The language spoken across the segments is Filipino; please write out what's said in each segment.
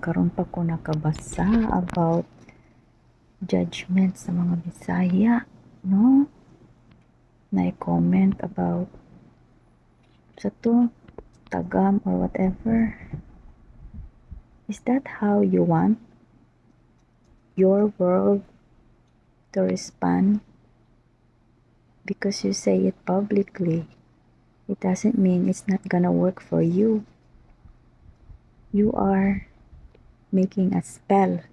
Karon pa ko nakabasa about judgment sa mga Bisaya, no? Na-comment about sa to, tagam or whatever. Is that how you want your world to respond? Because you say it publicly, it doesn't mean it's not gonna work for you. You are making a spell,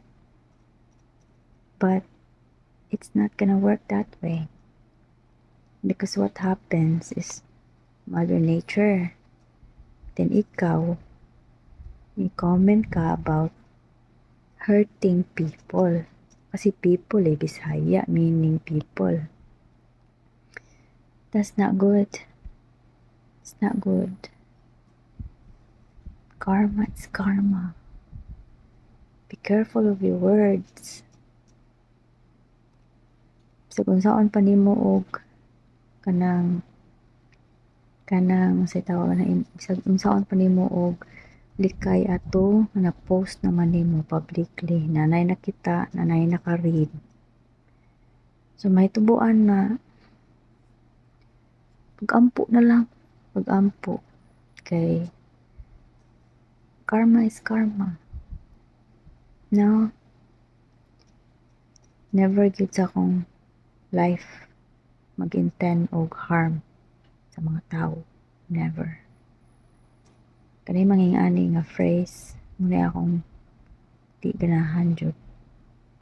but it's not gonna work that way. Because what happens is Mother Nature, then ikaw, i-comment ka about hurting people. Kasi people Bisaya, meaning people. That's not good. It's not good. Karma is karma. Be careful of your words. So kung saan pa nimo og kanang sa tawag na kung saan pa nimo og likay ato na post naman nimo publicly, nanay nakita, nanay naka-read. So may tubuan na pag-ampo na lang, pag-ampo kay karma is karma. No, never gyud sa akong life mag-intend og harm sa mga tao. Never. Kanay manging-ani nga phrase, muna akong di ganahan jud.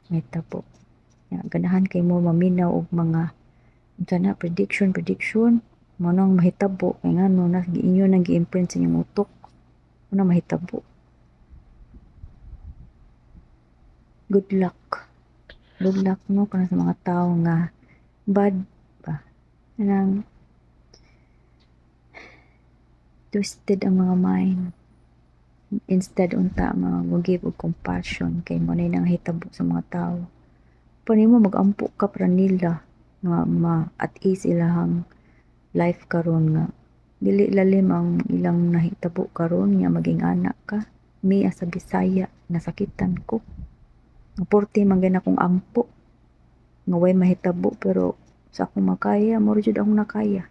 May tabo. Ganahan kay mo maminaw og mga na prediction, mo nang mahitabo. Kaya nga no, inyo nang gi-imprint sa inyong utok. Mo nang mahitabo. Good luck. Good luck no para sa mga tao nga bad ba. Nang twisted ang mga mind. Instead unta mag-give og compassion kay mo na nang hitabo sa mga tao. Pwede mo mag-ampo ka para nila nga at ease ilahang life karon nga dili lalim ang ilang nahitabo karon nga maging anak ka. Me as a Bisaya nasakitan ko. Porte man gyud akong ampo nga way mahitabo pero sa akong makaya mo jud akong nakaya.